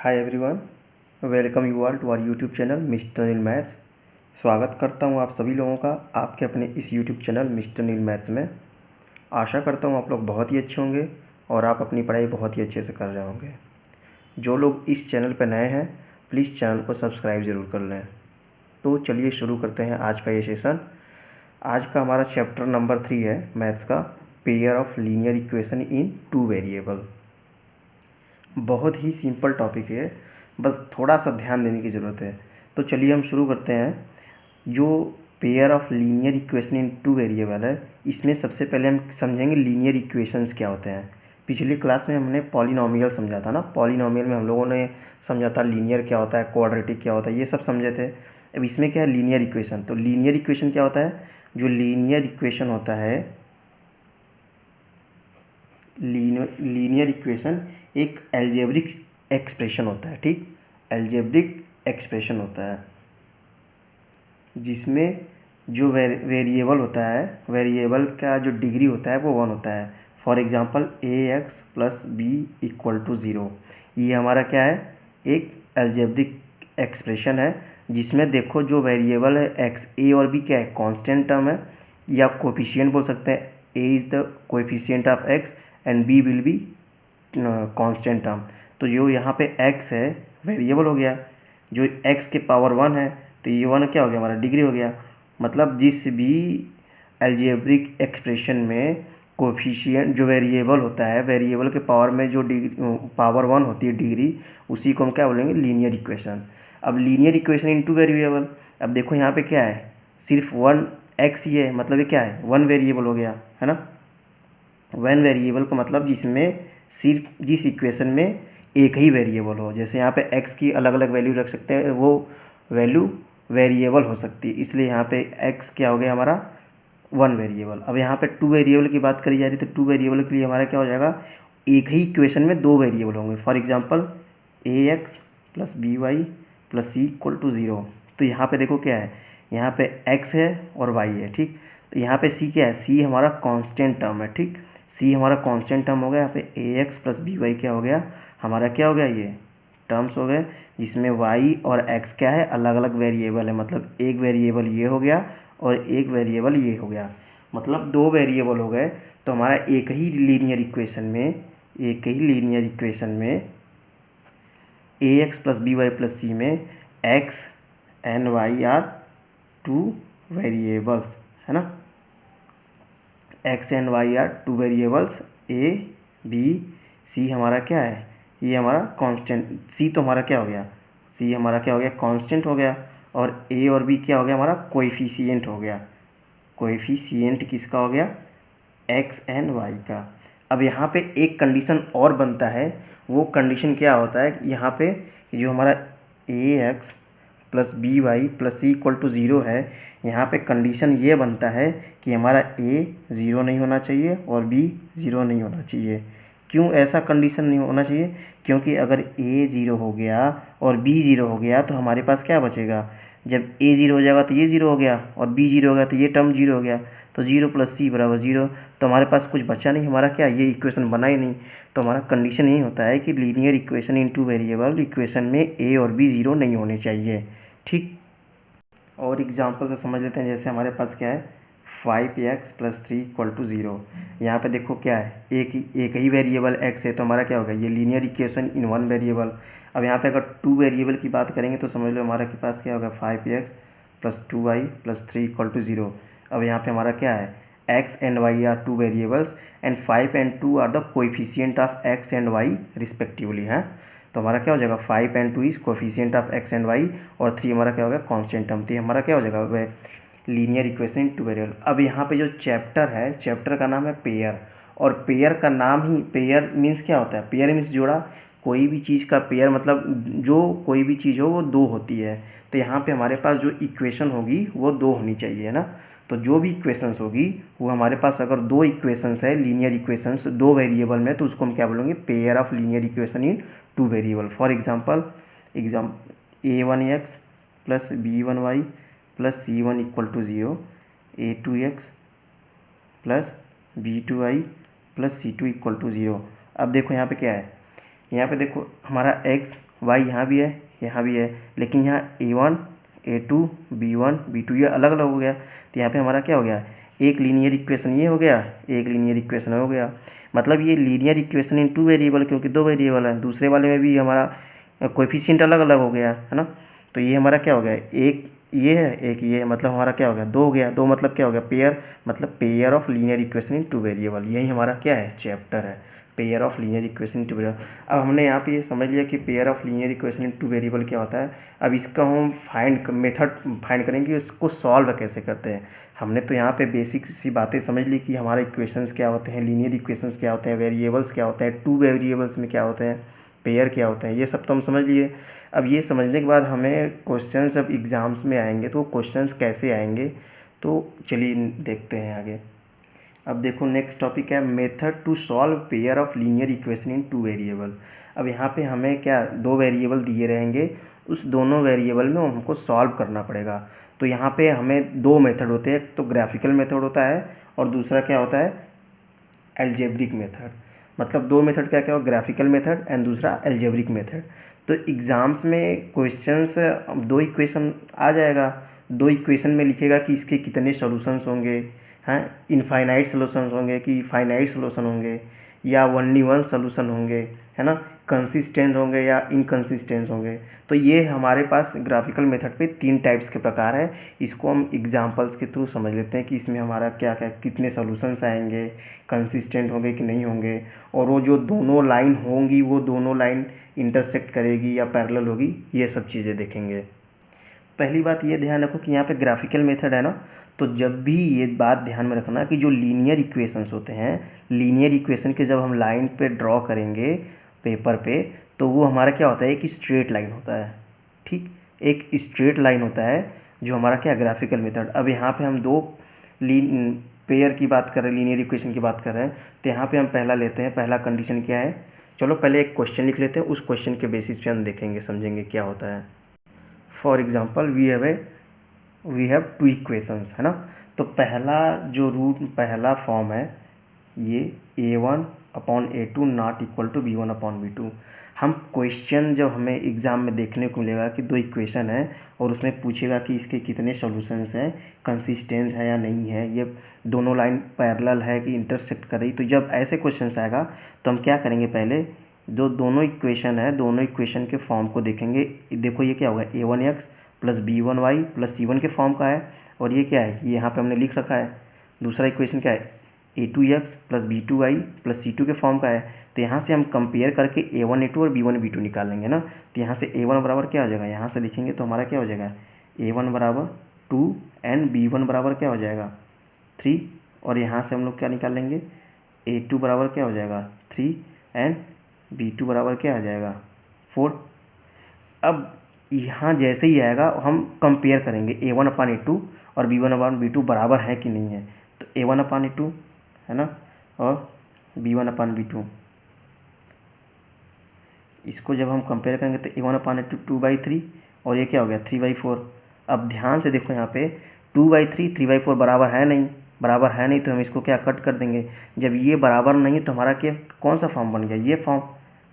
Hi everyone, welcome you all to our YouTube channel mister Neel maths. स्वागत करता हूं आप सभी लोगों का आपके अपने इस YouTube channel mister Neel maths में। आशा करता हूं आप लोग बहुत ही अच्छे होंगे और आप अपनी पढ़ाई बहुत ही अच्छे से कर रहे होंगे। जो लोग इस चैनल पर नए हैं प्लीज़ चैनल को सब्सक्राइब ज़रूर कर लें। तो चलिए शुरू करते हैं आज का ये सेशन। आज का हमारा चैप्टर नंबर 3 है मैथ्स का, pair of linear equation in 2 variable. बहुत ही सिंपल टॉपिक है, बस थोड़ा सा ध्यान देने की ज़रूरत है। तो चलिए हम शुरू करते हैं। जो pair of linear equation in 2 variable है, इसमें सबसे पहले हम समझेंगे लीनियर इक्वेशंस क्या होते हैं। पिछली क्लास में हमने पॉलिनॉमियल समझा था ना। पॉलिनॉमियल में हम लोगों ने समझा था लीनियर क्या होता है, क्वाड्रेटिक क्या होता है, ये सब समझे थे। अब इसमें क्या है, लीनियर इक्वेशन। तो लीनियर इक्वेशन क्या होता है? जो लीनियर इक्वेशन होता है, लीनियर इक्वेशन एक एल्जेब्रिक एक्सप्रेशन होता है। ठीक, एल्जेब्रिक एक्सप्रेशन होता है जिसमें जो वेरिएबल होता है, वेरिएबल का जो डिग्री होता है वो 1 होता है। For example ax plus B equal to 0, ये हमारा क्या है, एक एल्जेब्रिक एक्सप्रेशन है जिसमें देखो जो वेरिएबल है x, a और b क्या है, कांस्टेंट टर्म है या कोफिशिएंट बोल सकते हैं। a is the coefficient of x and b will be constant term. तो जो यहाँ पे x है वेरिएबल हो गया, जो x के पावर 1 है तो ये 1 क्या हो गया, हमारा डिग्री हो गया। मतलब जिस भी एल्जेब्रिक एक्सप्रेशन में कोफिशिएंट जो वेरिएबल होता है, वेरिएबल के पावर में जो डिग्री पावर 1 होती है डिग्री, उसी को हम क्या बोलेंगे, लीनियर इक्वेशन। अब लीनियर इक्वेशन इन 2 वेरिएबल, अब देखो यहाँ पे क्या है, सिर्फ 1 x ही है, मतलब ये क्या है, 1 वेरिएबल हो गया है ना। 1 वेरिएबल का मतलब जिसमें सिर्फ जिस इक्वेशन में एक ही वेरिएबल हो। जैसे यहाँ पे x की अलग अलग वैल्यू रख सकते हैं, वो वैल्यू वेरिएबल हो सकती है, इसलिए यहाँ पे x क्या हो गया, हमारा 1 वेरिएबल। अब यहाँ पे 2 वेरिएबल की बात करी जा रही है, तो 2 वेरिएबल के लिए हमारा क्या हो जाएगा, एक ही इक्वेशन में 2 वेरिएबल होंगे। For example ax plus B Y plus C equal to 0। तो यहाँ पे देखो क्या है, यहाँ पे x है और y है। ठीक, तो यहाँ पे c क्या है, c हमारा कांस्टेंट टर्म है। ठीक, c हमारा कांस्टेंट टर्म हो गया। यहाँ पे ax प्लस बी वाई क्या हो गया, हमारा क्या हो गया, ये टर्म्स हो गए जिसमें y और x क्या है, अलग अलग वेरिएबल है। मतलब एक वेरिएबल ये हो गया और एक वेरिएबल ये हो गया, मतलब 2 वेरिएबल हो गए। तो हमारा एक ही लीनियर इक्वेशन में ax plus B Y plus C में x and y are 2 variables, है ना। x and y are 2 variables, a b c हमारा क्या है, ये हमारा कांस्टेंट। c तो हमारा क्या हो गया, c हमारा क्या हो गया, कांस्टेंट हो गया। और a और b क्या हो गया, हमारा कोएफिशिएंट हो गया। कोएफिशिएंट किसका हो गया, x एंड y का। अब यहाँ पे एक कंडीशन और बनता है, वो कंडीशन क्या होता है, यहाँ पे जो हमारा ax plus B Y plus C equal to 0 है, यहाँ पे कंडीशन ये बनता है कि हमारा a 0 नहीं होना चाहिए और b 0 नहीं होना चाहिए। क्यों ऐसा कंडीशन नहीं होना चाहिए, क्योंकि अगर a 0 हो गया और b 0 हो गया तो हमारे पास क्या बचेगा, जब a 0 हो जाएगा तो ये 0 हो गया और b 0 हो गया तो ये टर्म 0 हो गया। तो 0 प्लस c बराबर 0, तो हमारे पास कुछ बचा नहीं, हमारा क्या, ये इक्वेशन बना ही नहीं। तो हमारा कंडीशन यही होता है कि linear equation in 2 variable equation में a और b 0 नहीं होने चाहिए। ठीक, और एग्जांपल से समझ लेते हैं। जैसे हमारे पास क्या है, 5x प्लस 3 इक्वल टू 0। यहाँ पे देखो क्या है, एक ही वेरिएबल x है, तो हमारा क्या होगा, ये लीनियर इक्वेशन इन 1 वेरिएबल। अब यहाँ पे अगर 2 वेरिएबल की बात करेंगे तो समझ लो हमारे के पास क्या होगा, 5x plus 2y plus 3 equal to 0। अब यहाँ पे हमारा क्या है, x and y are 2 variables and 5 and 2 are the coefficient of x and y respectively, है। तो हमारा क्या हो जाएगा, 5 and 2 is coefficient of x and y और 3 हमारा क्या हो गया, कांस्टेंट टर्म। तो हमारा क्या हो जाएगा, वह लीनियर इक्वेशन इन 2 वेरिएबल। अब यहाँ पे जो चैप्टर है, चैप्टर का नाम है पेयर। और पेयर का नाम ही, पेयर मीन्स क्या होता है, पेयर मीन्स जोड़ा। कोई भी चीज़ का पेयर मतलब जो कोई भी चीज़ हो वो 2 होती है। तो यहाँ पे हमारे पास जो इक्वेशन होगी वो 2 होनी चाहिए, है ना। तो जो भी इक्वेशंस होगी वो हमारे पास, अगर 2 इक्वेशंस है, लीनियर इक्वेशंस 2 वेरिएबल में, तो उसको हम क्या बोलेंगे, pair of linear equation in 2 variable. For example a1x plus b1y plus c1 equal to 0, a2x plus b2y plus c2 equal to 0। अब देखो यहाँ पे क्या है, यहाँ पे देखो हमारा x वाई यहाँ भी है, यहाँ भी है, लेकिन यहाँ A1 A2 B1 B2 ये अलग अलग हो गया। तो यहाँ पे हमारा क्या हो गया, एक लीनियर इक्वेशन ये हो गया, एक लीनियर इक्वेशन हो गया। मतलब ये linear equation in two variable, क्योंकि दो वेरिएबल है। दूसरे वाले में भी हमारा कोएफिशिएंट अलग अलग हो गया है ना। तो ये हमारा क्या हो गया, एक ये है एक ये है, मतलब हमारा क्या हो गया, दो हो गया। दो मतलब क्या हो गया, पेयर, मतलब pair of linear equation in two variable. यही हमारा क्या है, चैप्टर है, pair of linear equation in two variable. अब हमने यहाँ पे ये समझ लिया कि pair of linear equation in two variable क्या होता है। अब इसका हम मेथड फाइंड करेंगे, इसको सॉल्व कैसे करते हैं। हमने तो यहाँ पे बेसिक सी बातें समझ ली कि हमारे इक्वेशंस क्या होते हैं, लीनियर इक्वेशंस क्या होते हैं, वेरिएबल्स क्या होते हैं, टू वेरिएबल्स में क्या होते हैं, पेयर क्या होते हैं, ये सब तो हम समझ लिए। अब ये समझने के बाद हमें क्वेश्चंस जब एग्ज़ाम्स में आएंगे तो क्वेश्चंस कैसे आएंगे, तो चलिए देखते हैं आगे। अब देखो नेक्स्ट टॉपिक है method to solve pair of linear equation in two variable. अब यहाँ पे हमें क्या, दो वेरिएबल दिए रहेंगे, उस दोनों वेरिएबल में हमको सॉल्व करना पड़ेगा। तो यहाँ पे हमें दो मेथड होते हैं, एक तो ग्राफिकल मेथड होता है और दूसरा क्या होता है, एल्जेब्रिक मेथड। मतलब दो मेथड क्या क्या हो, ग्राफिकल मेथड एंड दूसरा एल्जेब्रिक मेथड। तो एग्ज़ाम्स में क्वेश्चंस दो इक्वेशन आ जाएगा, दो इक्वेशन में लिखेगा कि इसके कितने सॉल्यूशंस होंगे, हैं इनफाइनाइट सॉल्यूशंस होंगे कि फाइनाइट सॉल्यूशन होंगे, या ओनली वन सॉल्यूशन होंगे, है ना, कंसिस्टेंट होंगे या इनकंसिस्टेंट होंगे। तो ये हमारे पास ग्राफिकल मेथड पे तीन टाइप्स के प्रकार हैं। इसको हम एग्जांपल्स के थ्रू समझ लेते हैं कि इसमें हमारा क्या क्या कितने सॉल्यूशंस आएंगे, कंसिस्टेंट होंगे कि नहीं होंगे, और वो जो दोनों लाइन होंगी वो दोनों लाइन इंटरसेक्ट करेगी या पैरेलल होगी, ये सब चीज़ें देखेंगे। पहली बात ये ध्यान रखो कि यहाँ पे ग्राफिकल मेथड है ना, तो जब भी ये बात ध्यान में रखना कि जो लीनियर इक्वेशंस होते हैं, लीनियर इक्वेशन के जब हम लाइन पे ड्रॉ करेंगे पेपर पे, तो वो हमारा क्या होता है, एक स्ट्रेट लाइन होता है। ठीक, एक स्ट्रेट लाइन होता है जो हमारा क्या, ग्राफिकल मेथड। अब यहाँ पे हम दो पेयर की बात कर रहे हैं, लीनियर इक्वेशन की बात कर रहे हैं, तो यहाँ पे हम पहला लेते हैं। पहला कंडीशन क्या है, चलो पहले एक क्वेश्चन लिख लेते हैं, उस क्वेश्चन के बेसिस पे हम देखेंगे समझेंगे क्या होता है। For example we have two equations, है ना। तो पहला जो पहला फॉर्म है ये A1/A2 not equal to B1/B2। हम क्वेश्चन जब हमें एग्ज़ाम में देखने को मिलेगा कि दो इक्वेशन है और उसमें पूछेगा कि इसके कितने सॉल्यूशंस हैं, कंसिस्टेंट है या नहीं है, ये दोनों लाइन पैरेलल है कि इंटरसेक्ट कर रही, तो जब ऐसे क्वेश्चंस आएगा तो हम क्या करेंगे, पहले जो दोनों इक्वेशन है दोनों इक्वेशन के फॉर्म को देखेंगे। देखो ये क्या होगा, A1x plus B1y plus C1 के फॉर्म का है, और ये क्या है, ये यहाँ पे हमने लिख रखा है। दूसरा इक्वेशन क्या है, A2x plus B2y plus C2 के फॉर्म का है। तो यहाँ से हम कंपेयर करके A1A2 और B1B2 निकालेंगे ना। तो यहाँ से A1 बराबर क्या हो जाएगा, यहाँ से लिखेंगे तो हमारा क्या हो जाएगा, A1 बराबर 2 एंड B1 बराबर क्या हो जाएगा 3, और यहाँ से हम लोग क्या निकालेंगे, A2 बराबर क्या हो जाएगा 3 एंड B2 बराबर क्या आ जाएगा 4। अब यहाँ जैसे ही आएगा हम कंपेयर करेंगे A1/A2 और B1/B2 बराबर है कि नहीं है। तो A1/A2 है ना, और B1/B2, इसको जब हम कंपेयर करेंगे तो A1/A2 2/3 और ये क्या हो गया 3/4। अब ध्यान से देखो यहाँ पे 2/3 3/4 बराबर है नहीं, बराबर है नहीं, तो हम इसको क्या कट कर देंगे। जब ये बराबर नहीं तो हमारा क्या, कौन सा फॉर्म बन गया, ये फॉर्म।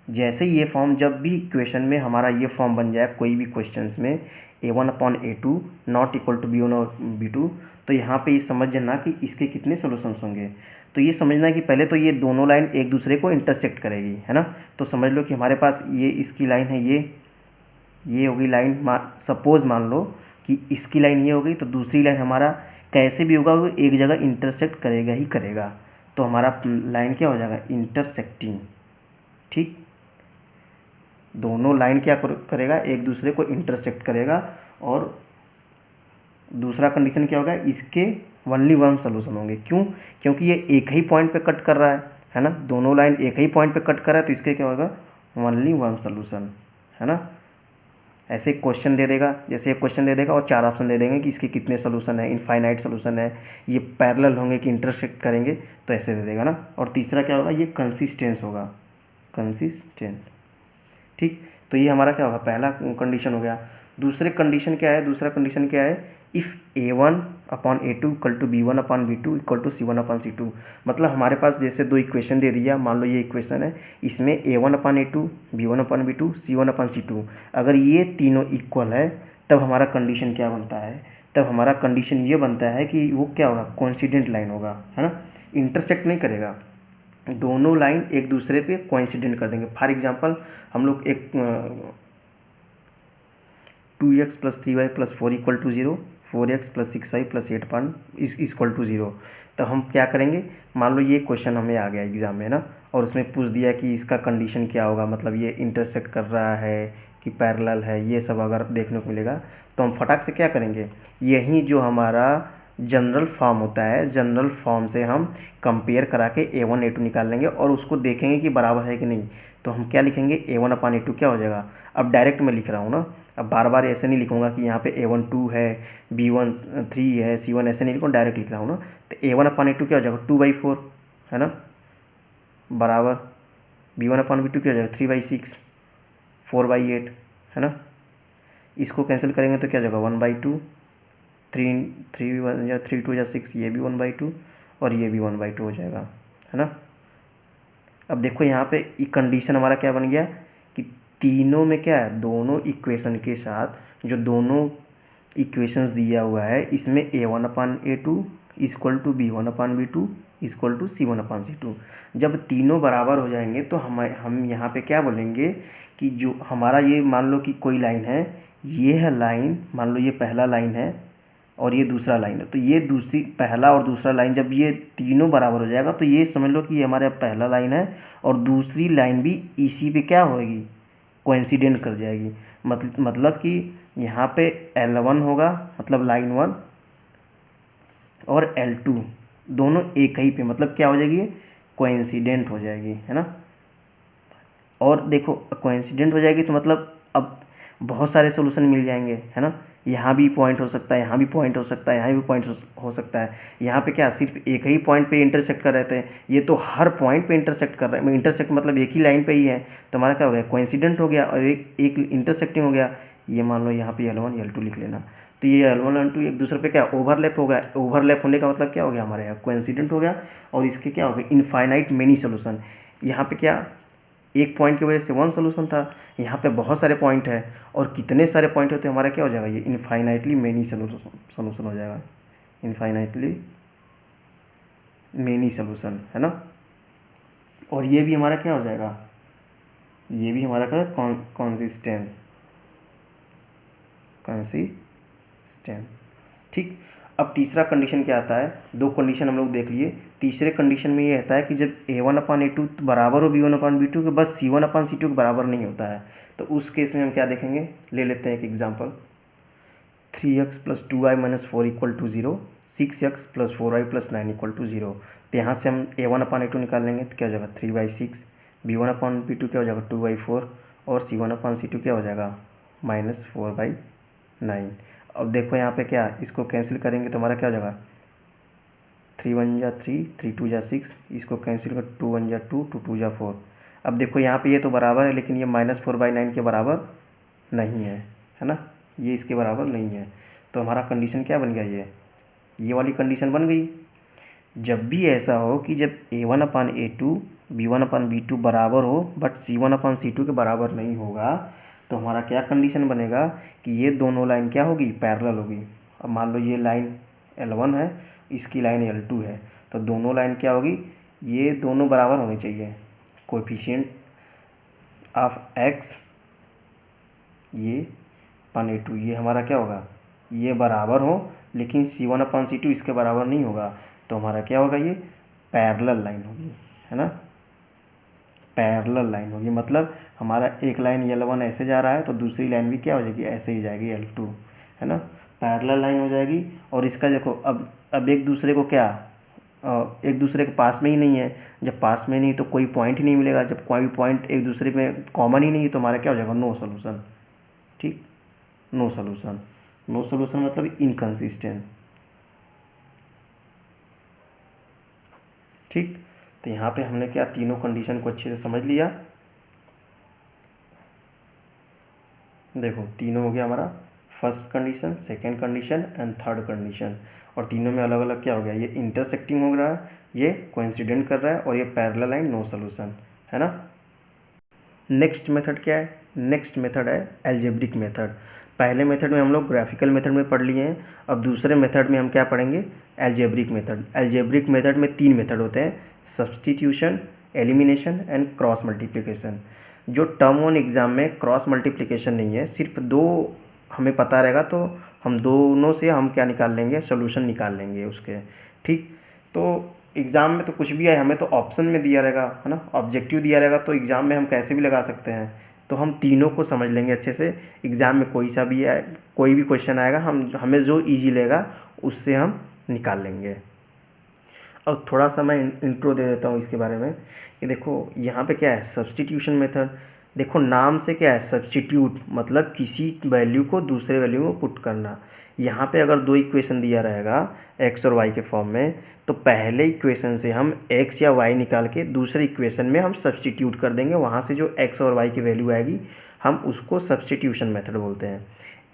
जैसे ये फॉर्म, जब भी इक्वेशन में हमारा ये फॉर्म बन जाए कोई भी क्वेश्चंस में, A1/A2 not equal to B1/B2, तो यहाँ पे ये समझना कि इसके कितने सोल्यूशंस होंगे। तो ये समझना कि पहले तो ये दोनों लाइन एक दूसरे को इंटरसेक्ट करेगी, है ना। तो समझ लो कि हमारे पास ये इसकी लाइन है, ये होगी लाइन, सपोज मान लो कि इसकी लाइन ये हो गई, तो दूसरी लाइन हमारा कैसे भी होगा वो एक जगह इंटरसेक्ट करेगा ही करेगा। तो हमारा लाइन क्या हो जाएगा, इंटरसेक्टिंग। ठीक, दोनों लाइन क्या करेगा, एक दूसरे को इंटरसेक्ट करेगा। और दूसरा कंडीशन क्या होगा, इसके ओनली वन सोल्यूशन होंगे। क्यों, क्योंकि ये एक ही पॉइंट पे कट कर रहा है ना, दोनों लाइन एक ही पॉइंट पे कट कर रहा है, तो इसके क्या होगा, ओनली वन सोल्यूशन, है ना। ऐसे क्वेश्चन दे देगा, जैसे एक क्वेश्चन दे देगा और चार ऑप्शन दे देंगे कि इसके कितने सोल्यूशन है, इनफाइनाइट सोल्यूशन है, ये पैरेलल होंगे कि इंटरसेक्ट करेंगे, तो ऐसे दे देगा ना। और तीसरा क्या होगा, ये कंसिस्टेंस होगा, कंसिस्टेंट। ठीक, तो ये हमारा क्या होगा, पहला कंडीशन हो गया। दूसरे कंडीशन क्या है, दूसरा कंडीशन क्या है, if A1/A2 equal to B1/B2 equal to C1/C2। मतलब हमारे पास जैसे दो इक्वेशन दे दिया, मान लो ये इक्वेशन है, इसमें A1/A2 B1/B2 C1/C2, अगर ये तीनों इक्वल है तब हमारा कंडीशन क्या बनता है, तब हमारा कंडीशन ये बनता है कि वो क्या होगा, कोइंसिडेंट लाइन होगा, है ना, इंटरसेक्ट नहीं करेगा, दोनों लाइन एक दूसरे पे कोइंसिडेंट कर देंगे। फॉर एग्जांपल हम लोग एक 2x + 3y + 4 equal to 0, 4x + 6y + 8 equal to 0, तो हम क्या करेंगे, मान लो ये क्वेश्चन हमें आ गया एग्जाम में ना, और उसमें पूछ दिया कि इसका कंडीशन क्या होगा, मतलब ये इंटरसेक्ट कर रहा है कि पैरेलल है, ये सब अगर देखने को मिलेगा तो हम फटाक से क्या करेंगे, यही जो हमारा जनरल फॉर्म होता है, जनरल फॉर्म से हम कंपेयर करा के A1 A2 निकाल लेंगे और उसको देखेंगे कि बराबर है कि नहीं। तो हम क्या लिखेंगे, A1/A2 क्या हो जाएगा, अब डायरेक्ट मैं लिख रहा हूँ ना, अब बार बार ऐसे नहीं लिखूंगा कि यहाँ पे A1 2 है, B1 3 है, C1, ऐसे नहीं लिखूँ, डायरेक्ट लिख रहा हूँ ना। तो A1/A2 क्या हो जाएगा, 2/4 है ना, बराबर B1/B2 क्या हो जाएगा, 3/6, 4/8 है ना। इसको कैंसिल करेंगे तो क्या हो जाएगा, 1/2, 3 1 या 3 2 या 6, ये भी 1/2 और ये भी 1/2 हो जाएगा, है ना। अब देखो यहाँ पे कंडीशन हमारा क्या बन गया कि तीनों में क्या है, दोनों इक्वेशन के साथ जो दोनों इक्वेशंस दिया हुआ है, इसमें A1/A2 equal to B1/B2 equal to C1/C2, जब तीनों बराबर हो जाएंगे तो हम यहाँ पे क्या बोलेंगे कि जो हमारा ये मान लो कि कोई लाइन है, ये है लाइन, मान लो ये पहला लाइन है और ये दूसरा लाइन है, तो ये दूसरी पहला और दूसरा लाइन जब ये तीनों बराबर हो जाएगा तो ये समझ लो कि ये हमारा पहला लाइन है और दूसरी लाइन भी इसी पे क्या होगी, कोइंसिडेंट कर जाएगी। मतलब कि यहाँ पे L1 होगा, मतलब लाइन 1, और L2 दोनों एक ही पे, मतलब क्या हो जाएगी, कोइंसिडेंट हो जाएगी, है ना। और देखो कोइंसिडेंट हो जाएगी तो मतलब अब बहुत सारे सोल्यूशन मिल जाएंगे, है ना, यहाँ भी पॉइंट हो सकता है, यहाँ भी पॉइंट हो सकता है, यहाँ भी पॉइंट हो सकता है। यहाँ पे क्या सिर्फ एक ही पॉइंट पे इंटरसेक्ट कर रहे थे, ये तो हर पॉइंट पे इंटरसेक्ट कर रहे हैं, इंटरसेक्ट मतलब एक ही लाइन पे ही है, तो हमारा क्या हो गया, कोइंसिडेंट हो गया और एक इंटरसेक्टिंग हो गया। ये मान लो यहाँ पे L1 L2 लिख लेना, तो ये L1 L2 एक दूसरे पे क्या ओवरलैप हो गया, ओवरलैप होने का मतलब क्या हो गया, हमारे यहाँ कोइंसिडेंट हो गया, और इसके क्या हो गया, इनफाइनाइट मेनी सोल्यूशन। यहाँ पे क्या एक पॉइंट की वजह से वन सोल्यूशन था, यहाँ पे बहुत सारे पॉइंट है और कितने सारे पॉइंट होते हैं, हमारा क्या हो जाएगा, ये इनफाइनाइटली मेनी सोल्यूशन हो जाएगा, इनफाइनाइटली मेनी सोल्यूशन, है ना। और ये भी हमारा क्या हो जाएगा, ये भी हमारा क्या कॉन्सिस्टेंट, ठीक। अब तीसरा कंडीशन क्या आता है, दो कंडीशन हम लोग देख लिए, तीसरे कंडीशन में ये आता है कि जब A1/A2 बराबर हो B1/B2 के, बस C1/C2 के बराबर नहीं होता है, तो उस केस में हम क्या देखेंगे, ले लेते हैं एक example, 3x + 2y - 4 equal to 0, 6x + 4y + 9 equal to 0। तो यहाँ से हम A1/A2 निकाल लेंगे तो क्या हो जाएगा, 3/6, B1/B2 क्या हो जाएगा, 2/4, और C1/C2 क्या हो जाएगा, -4/9। अब देखो यहाँ पे क्या, इसको कैंसिल करेंगे तो हमारा क्या हो जाएगा, 3 1 जा 3, 3 2 जा 6, इसको कैंसिल कर, 2 1 जा 2, 2 2 जा 4। अब देखो यहाँ पे ये तो बराबर है, लेकिन ये -4/9 के बराबर नहीं है ना, ये इसके बराबर नहीं है, तो हमारा कंडीशन क्या बन गया, ये वाली कंडीशन बन गई। जब भी ऐसा हो कि जब A1/A2 B1/B2 बराबर हो बट C1/C2 के बराबर नहीं होगा, तो हमारा क्या कंडीशन बनेगा कि ये दोनों लाइन क्या होगी, पैरेलल होगी। अब मान लो ये लाइन L1 है, इसकी लाइन L2 है, तो दोनों लाइन क्या होगी, ये दोनों बराबर होने चाहिए, कोएफिशिएंट ऑफ x ये A2 ये हमारा क्या होगा, ये बराबर हो, लेकिन C1/C2 इसके बराबर नहीं होगा, तो हमारा क्या होगा, ये पैरेलल लाइन होगी, है ना, पैरेलल लाइन होगी। मतलब हमारा एक लाइन L1 ऐसे जा रहा है तो दूसरी लाइन भी क्या हो जाएगी, ऐसे ही जाएगी L2, है ना, पैरेलल लाइन हो जाएगी। और इसका देखो अब एक दूसरे को क्या, एक दूसरे के पास में ही नहीं है, जब पास में नहीं तो कोई पॉइंट ही नहीं मिलेगा, जब कोई पॉइंट एक दूसरे में कॉमन ही नहीं है तो हमारा क्या हो जाएगा, नो सोल्यूशन, ठीक, नो सोल्यूशन। नो सोल्यूशन मतलब इनकंसिस्टेंट, ठीक। तो यहाँ पे हमने क्या, तीनों कंडीशन को अच्छे से समझ लिया। देखो तीनों हो गया हमारा first condition, second condition and third condition, और तीनों में अलग अलग क्या हो गया, ये इंटरसेक्टिंग हो रहा है, ये कोइंसिडेंट कर रहा है, और ये पैरेलल एंड नो सॉल्यूशन है ना। नेक्स्ट मेथड क्या है, नेक्स्ट मेथड है एल्जेब्रिक मेथड। पहले मेथड में हम लोग ग्राफिकल मेथड में पढ़ लिए हैं, अब दूसरे मेथड में हम क्या पढ़ेंगे, एल्जेब्रिक मेथड। एल्जेब्रिक मेथड में 3 मेथड होते हैं, substitution, elimination and cross multiplication. जो टर्म 1 एग्ज़ाम में क्रॉस मल्टीप्लिकेशन नहीं है, सिर्फ 2 हमें पता रहेगा तो हम दोनों से हम क्या निकाल लेंगे, सोल्यूशन निकाल लेंगे उसके, ठीक। तो एग्ज़ाम में तो कुछ भी है, हमें तो ऑप्शन में दिया रहेगा है ना, ऑब्जेक्टिव दिया रहेगा, तो एग्ज़ाम में हम कैसे भी लगा सकते हैं, तो हम तीनों को समझ लेंगे अच्छे से। एग्ज़ाम में कोई सा भी है, कोई भी क्वेश्चन आएगा, हमें जो ईजी लगेगा उससे हम निकाल लेंगे। और थोड़ा सा मैं इंट्रो दे देता हूँ इसके बारे में। ये देखो यहाँ पे क्या है, सब्स्टिट्यूशन मेथड। देखो नाम से क्या है, सब्स्टिट्यूट, मतलब किसी वैल्यू को दूसरे वैल्यू में पुट करना। यहाँ पे अगर 2 इक्वेशन दिया रहेगा एक्स और वाई के फॉर्म में, तो पहले इक्वेशन से हम एक्स या वाई निकाल के दूसरे इक्वेशन में हम सब्स्टिट्यूट कर देंगे, वहाँ से जो एक्स और वाई की वैल्यू आएगी हम उसको सब्स्टिट्यूशन मेथड बोलते हैं।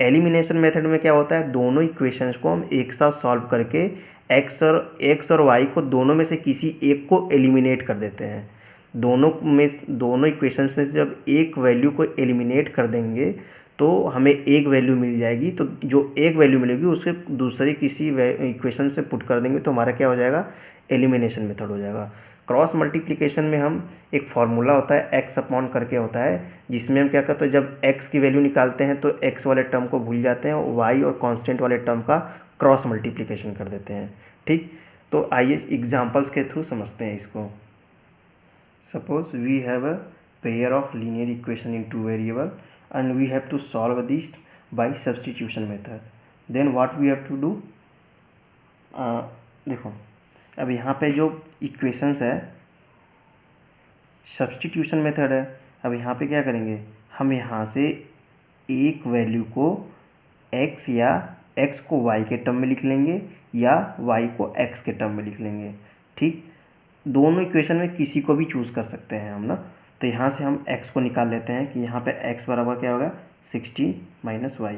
एलिमिनेशन मेथड में क्या होता है, दोनों इक्वेशंस को हम एक साथ सॉल्व करके एक्स और वाई को दोनों में से किसी एक को एलिमिनेट कर देते हैं। दोनों इक्वेशंस में से जब एक वैल्यू को एलिमिनेट कर देंगे तो हमें एक वैल्यू मिल जाएगी, तो जो एक वैल्यू मिलेगी उसे दूसरे किसी इक्वेशन से पुट कर देंगे तो हमारा क्या हो जाएगा, एलिमिनेशन मेथड हो जाएगा। क्रॉस मल्टीप्लिकेशन में हम एक फार्मूला होता है एक्स अपॉन करके होता है, जिसमें हम क्या करते हैं, जब एक्स की वैल्यू निकालते हैं तो एक्स वाले टर्म को भूल जाते हैं और वाई और कांस्टेंट वाले टर्म का क्रॉस मल्टीप्लिकेशन कर देते हैं, ठीक। तो आइए एग्जांपल्स के थ्रू समझते हैं इसको। Suppose we have a pair of linear equation in 2 variable and we have to solve this by substitution method, then what we have to do, देखो अब यहाँ पे जो इक्वेशंस है सब्स्टिट्यूशन मेथड है। अब यहाँ पे क्या करेंगे, हम यहाँ से एक वैल्यू को x या x को y के टर्म में लिख लेंगे या y को x के टर्म में लिख लेंगे, ठीक। दोनों इक्वेशन में किसी को भी चूज़ कर सकते हैं हम ना। तो यहाँ से हम x को निकाल लेते हैं कि यहाँ पे x बराबर क्या होगा, 16 माइनस वाई।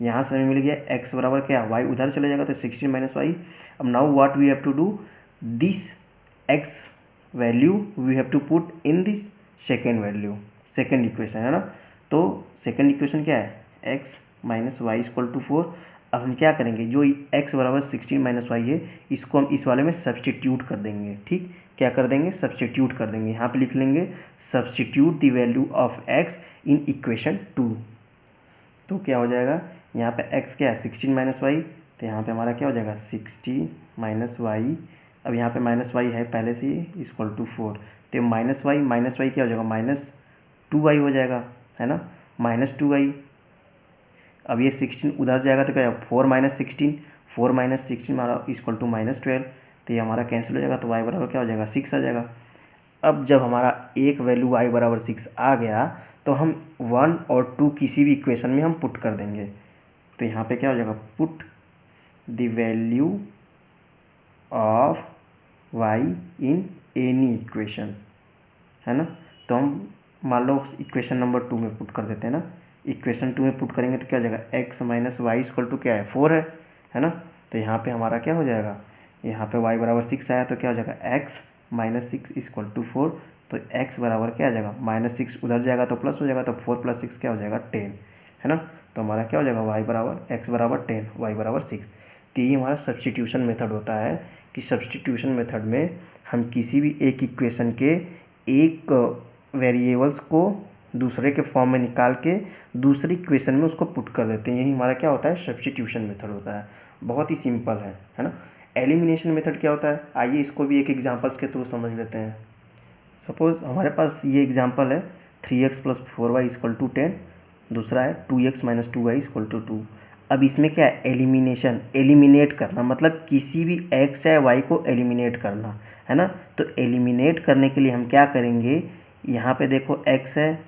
यहाँ से हमें मिल गया x बराबर क्या, y उधर चले जाएगा तो 16 माइनस वाई। अब now what we have to do, this x value we have to put in this second value, second equation है ना। तो सेकेंड इक्वेशन क्या है, x minus Y equal to 4। अब हम क्या करेंगे, जो x बराबर 16 माइनस वाई है इसको हम इस वाले में सब्स्टिट्यूट कर देंगे, ठीक। क्या कर देंगे, सब्स्टिट्यूट कर देंगे। यहाँ पे लिख लेंगे substitute the value of x in equation 2। तो क्या हो जाएगा, यहाँ पे x क्या है 16 माइनस वाई, तो यहाँ पे हमारा क्या हो जाएगा 16 माइनस वाई। अब यहाँ पे माइनस वाई है पहले से ही इक्वल टू 4, तो माइनस वाई क्या हो जाएगा, माइनस 2y हो जाएगा है ना, माइनस 2y। अब ये 16 उधर जाएगा तो क्या, 4 माइनस 16 हमारा इक्वल टू माइनस 12, तो ये हमारा कैंसिल हो जाएगा, तो y बराबर क्या हो जाएगा 6 आ जाएगा। अब जब हमारा एक वैल्यू y बराबर 6 आ गया तो हम 1 और 2 किसी भी इक्वेशन में हम पुट कर देंगे। तो यहाँ पे क्या हो जाएगा, put the value of y in any equation है ना। तो हम मान लो इक्वेशन नंबर 2 में पुट कर देते हैं ना, इक्वेशन 2 में पुट करेंगे तो क्या हो जाएगा, x minus Y equal to क्या है 4 है ना। तो यहाँ पे हमारा क्या हो जाएगा, यहाँ पे y बराबर 6 आया तो क्या हो जाएगा x माइनस 6 इक्वल टू 4। तो x बराबर क्या आ जाएगा, माइनस 6 उधर जाएगा तो प्लस हो जाएगा, तो 4 प्लस 6 क्या हो जाएगा 10 है ना। तो हमारा क्या हो जाएगा, y बराबर x बराबर 10, y बराबर 6। तो ये हमारा सब्स्टिट्यूशन मेथड होता है कि सब्स्टिट्यूशन मेथड में हम किसी भी एक इक्वेशन के एक वेरिएबल्स को दूसरे के फॉर्म में निकाल के दूसरी इक्वेशन में उसको पुट कर देते हैं। यही हमारा क्या होता है, सब्स्टिट्यूशन मेथड होता है। बहुत ही सिंपल है ना। एलिमिनेशन मेथड क्या होता है, आइए इसको भी एक एग्जांपल्स के थ्रू समझ लेते हैं। सपोज हमारे पास ये एग्जांपल है 3x plus 4y equal to 10, दूसरा है 2x minus 2y equal to 2। अब इसमें क्या है, एलिमिनेशन, एलिमिनेट करना, मतलब किसी भी x या y को एलिमिनेट करना है ना। तो एलिमिनेट करने के लिए हम क्या करेंगे, यहाँ पे देखो x है,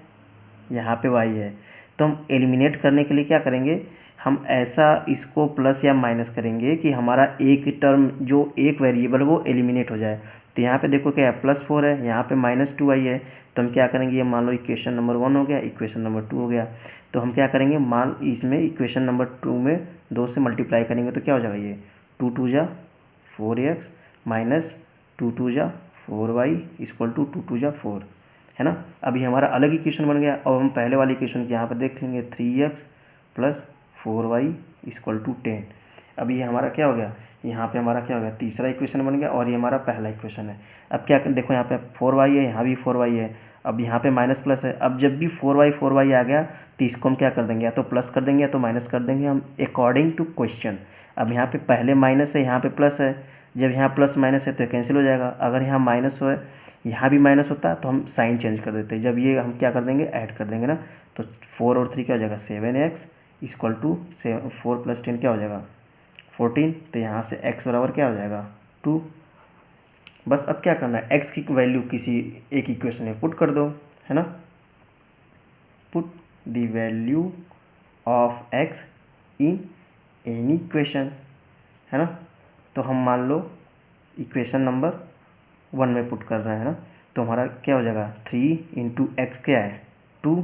यहाँ पे y है, तो हम एलिमिनेट करने के लिए क्या करेंगे, हम ऐसा इसको प्लस या माइनस करेंगे कि हमारा एक टर्म जो एक वेरिएबल वो एलिमिनेट हो जाए। तो यहाँ पे देखो क्या है, +4 है, यहाँ पे -2i है। तो हम क्या करेंगे, ये मान लो इक्वेशन नंबर 1 हो गया, इक्वेशन नंबर 2 हो गया। तो हम क्या करेंगे, मान इसमें इक्वेशन नंबर 2 में 2 से मल्टीप्लाई करेंगे तो क्या हो जाएगा, ये 2 2 जा 4x माइनस 2 2 जा 4y इक्वल टू 2 2 जा 4, है ना। अभी हमारा अलग इक्वेशन बन गया। अब हम पहले वाले इक्वेशन के यहाँ पर देख लेंगे, 3x + 4y इक्वल टू 10। अब ये हमारा क्या हो गया, यहाँ पे हमारा क्या हो गया, तीसरा इक्वेशन बन गया और ये हमारा पहला इक्वेशन है। अब क्या कर, देखो यहाँ पे 4y है, यहाँ भी 4y है, अब यहाँ पे माइनस प्लस है। अब जब भी 4y आ गया तो इसको हम क्या कर देंगे, या तो प्लस कर देंगे या तो माइनस कर देंगे हम, अकॉर्डिंग टू क्वेश्चन। अब यहाँ पे पहले माइनस है, यहाँ पे प्लस है, जब यहाँ प्लस माइनस है तो कैंसिल हो जाएगा। अगर यहाँ माइनस हो, यहाँ भी माइनस होता तो हम साइन चेंज कर देते। जब ये हम क्या कर देंगे, ऐड कर देंगे ना, तो 4 और 3 क्या हो जाएगा, 7x इक्वल टू 4 + 10 क्या हो जाएगा, 14। तो यहाँ से x बराबर क्या हो जाएगा, 2। बस अब क्या करना है, x की वैल्यू किसी एक इक्वेशन में पुट कर दो, है ना। Put the value of x in any equation, है ना। तो हम मान लो इक्वेशन नंबर 1 में पुट कर रहे हैं ना, तो हमारा क्या हो जाएगा, 3 × x क्या है, 2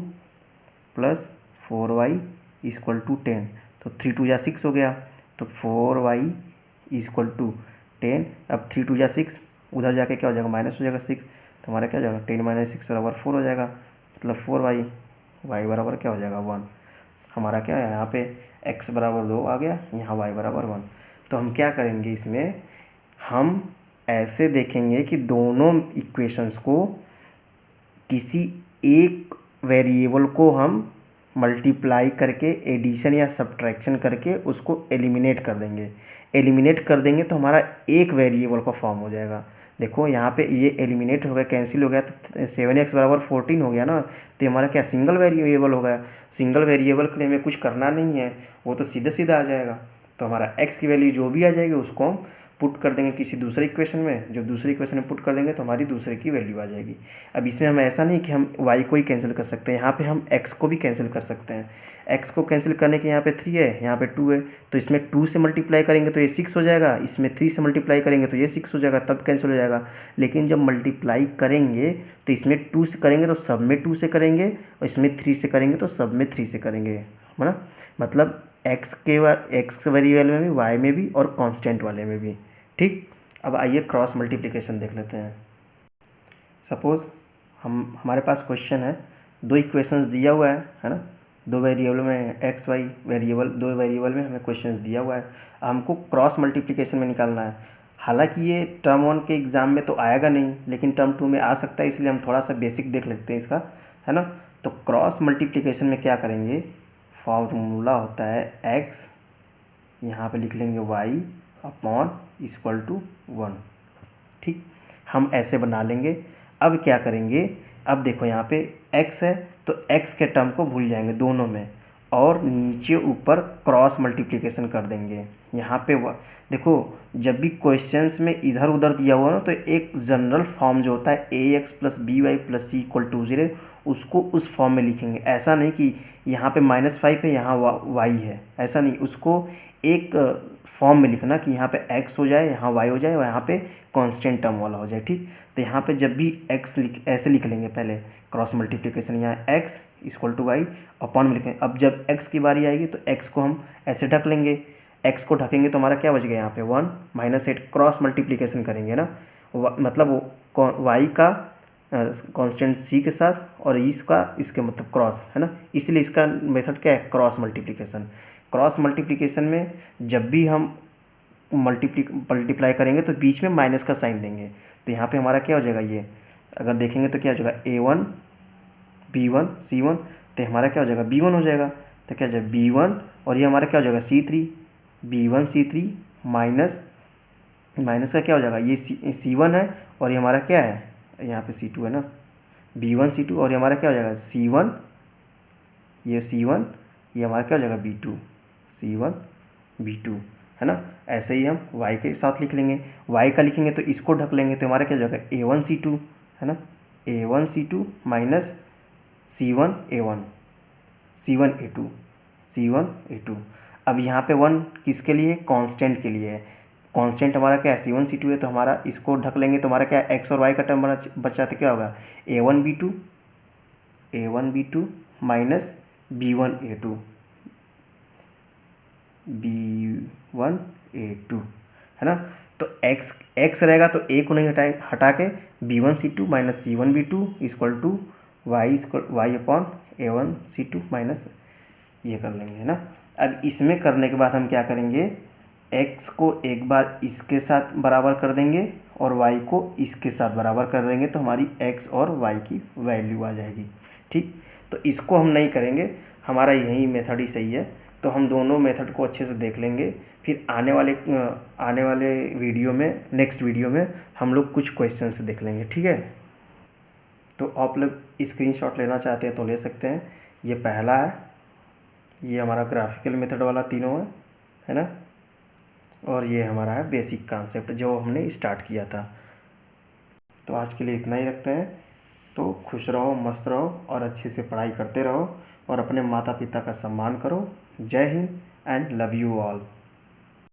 + 4y इक्वल टू 10। तो 3 2 जा 6 हो गया, तो 4y इक्वल टू 10। अब 3 2 जा 6, उधर जाके क्या हो जाएगा, माइनस हो जाएगा 6। तो हमारा क्या हो जाएगा, 10 - 6 बराबर 4 हो जाएगा, मतलब 4y, y बराबर क्या हो जाएगा, 1। हमारा क्या है, यहाँ पे x बराबर 2 आ गया, यहाँ y बराबर 1। तो हम क्या करेंगे, इसमें हम ऐसे देखेंगे कि दोनों इक्वेशंस को किसी एक वेरिएबल को हम मल्टीप्लाई करके, एडिशन या सब्ट्रैक्शन करके उसको एलिमिनेट कर देंगे। एलिमिनेट कर देंगे तो हमारा एक वेरिएबल का फॉर्म हो जाएगा। देखो यहाँ पे ये एलिमिनेट हो गया, कैंसिल हो गया, तो 7x बराबर 14 हो गया ना। तो हमारा क्या सिंगल वेरिएबल हो गया। सिंगल वेरिएबल के लिए हमें कुछ करना नहीं है, वो तो सीधा सीधा आ जाएगा। तो हमारा x की वैल्यू जो भी आ जाएगी उसको हम पुट कर देंगे किसी दूसरे इक्वेशन में। जब दूसरे इक्वेशन में पुट कर देंगे तो हमारी दूसरे की वैल्यू आ जाएगी। अब इसमें हम ऐसा नहीं कि हम y को ही कैंसिल कर सकते हैं, यहाँ पे हम x को भी कैंसिल कर सकते हैं। x को कैंसिल करने के यहाँ पे 3 है, यहाँ पे 2 है, तो इसमें 2 से मल्टीप्लाई करेंगे तो ये 6 हो जाएगा, इसमें 3 से मल्टीप्लाई करेंगे तो ये 6 हो जाएगा, तब कैंसिल हो जाएगा। लेकिन जब मल्टीप्लाई करेंगे तो इसमें 2 से करेंगे तो सब में 2 से करेंगे, और इसमें 3 से करेंगे तो सब में 3 से करेंगे, है ना। मतलब x वेरिएबल में भी, y में भी और कांस्टेंट वाले में भी, ठीक। अब आइए क्रॉस मल्टीप्लिकेशन देख लेते हैं। सपोज़ हमारे पास क्वेश्चन है, 2 इक्वेशंस दिया हुआ है ना, 2 वेरिएबल में x y वेरिएबल, 2 वेरिएबल में हमें क्वेश्चंस दिया हुआ है, हमको क्रॉस मल्टीप्लिकेशन में निकालना है। हालांकि ये टर्म 1 के एग्ज़ाम में तो आएगा नहीं, लेकिन टर्म 2 में आ सकता है, इसलिए हम थोड़ा सा बेसिक देख लेते हैं इसका, है ना। तो क्रॉस मल्टीप्लिकेशन में क्या करेंगे, फॉर्मूला होता है x, यहाँ पे लिख लेंगे y अपॉन इक्वल टू 1, ठीक। हम ऐसे बना लेंगे। अब क्या करेंगे, अब देखो यहाँ पे x है तो x के टर्म को भूल जाएंगे दोनों में, और नीचे ऊपर क्रॉस मल्टीप्लिकेशन कर देंगे। यहाँ पे देखो जब भी क्वेश्चंस में इधर उधर दिया हुआ ना, तो एक जनरल फॉर्म जो होता है ax + by + c = 0, उसको उस फॉर्म में लिखेंगे। ऐसा नहीं कि यहाँ पे -5 है, यहाँ y है, ऐसा नहीं। उसको एक फॉर्म में लिखना कि यहाँ पे x हो जाए, यहाँ y हो जाए, और यहाँ पे कांस्टेंट टर्म वाला हो जाए, ठीक। तो यहाँ पे जब भी x ऐसे लिख लेंगे पहले क्रॉस मल्टीप्लिकेशन, यहाँ x = y अपॉन में लिखेंगे। अब जब x की बारी आएगी तो x को हम ऐसे ढक लेंगे, x को ढकेंगे तो हमारा क्या बच गया, यहाँ पे 1 - 8 क्रॉस मल्टीप्लिकेशन करेंगे ना, मतलब y का कांस्टेंट c के साथ और इसका इसके मतलब क्रॉस, है ना। इसलिए इसका मेथड क्या है, क्रॉस मल्टीप्लिकेशन। क्रॉस मल्टीप्लिकेशन में जब भी हम मल्टीप्लाई करेंगे तो बीच में माइनस का साइन देंगे। तो यहाँ पे हमारा क्या हो जाएगा, ये अगर देखेंगे तो क्या हो जाएगा, a1 b1 c1, तो हमारा क्या हो जाएगा, b1 हो जाएगा। तो क्या हो जाएगा b1, और ये हमारा क्या हो जाएगा c3, b1 c3 माइनस का क्या हो जाएगा, ये c1 है, और ये हमारा क्या है, यहाँ पे c2 है ना, b1 c2, और ये हमारा क्या हो जाएगा c1, ये c1, ये हमारा क्या हो जाएगा b2, c1 b2, है ना। ऐसे ही हम y के साथ लिख लेंगे, y का लिखेंगे तो इसको ढक लेंगे, तो हमारा क्या हो जाएगा a1 c2, है ना, a1 c2 minus c1 a1, c1 a2, c1 a2। अब यहाँ पे 1 किसके लिए, कांस्टेंट के लिए है, कांस्टेंट हमारा क्या है C1 C2 है, तो हमारा इसको ढक लेंगे तो हमारा क्या है x और y का टर्म बच जाता, क्या होगा A1 B2 minus B1 A2 है ना। तो x रहेगा तो a को नहीं हटा के B1 C2 minus C1 B2 equal to y upon A1 C2 minus ये कर लेंगे, है ना। अब इसमें करने के बाद हम क्या करेंगे, x को एक बार इसके साथ बराबर कर देंगे और y को इसके साथ बराबर कर देंगे, तो हमारी x और y की वैल्यू आ जाएगी। ठीक, तो इसको हम नहीं करेंगे, हमारा यही मेथड ही सही है। तो हम दोनों मेथड को अच्छे से देख लेंगे, फिर आने वाले वीडियो में, नेक्स्ट वीडियो में हम लोग कुछ क्वेश्चंस देख लेंगे। ठीक है, तो आप लोग स्क्रीनशॉट लेना चाहते हैं तो ले सकते हैं। ये पहला है, ये हमारा ग्राफिकल मेथड वाला तीनों है ना, और ये हमारा है बेसिक कॉन्सेप्ट जो हमने स्टार्ट किया था। तो आज के लिए इतना ही रखते हैं। तो खुश रहो, मस्त रहो और अच्छे से पढ़ाई करते रहो और अपने माता पिता का सम्मान करो। जय Hind and love you all.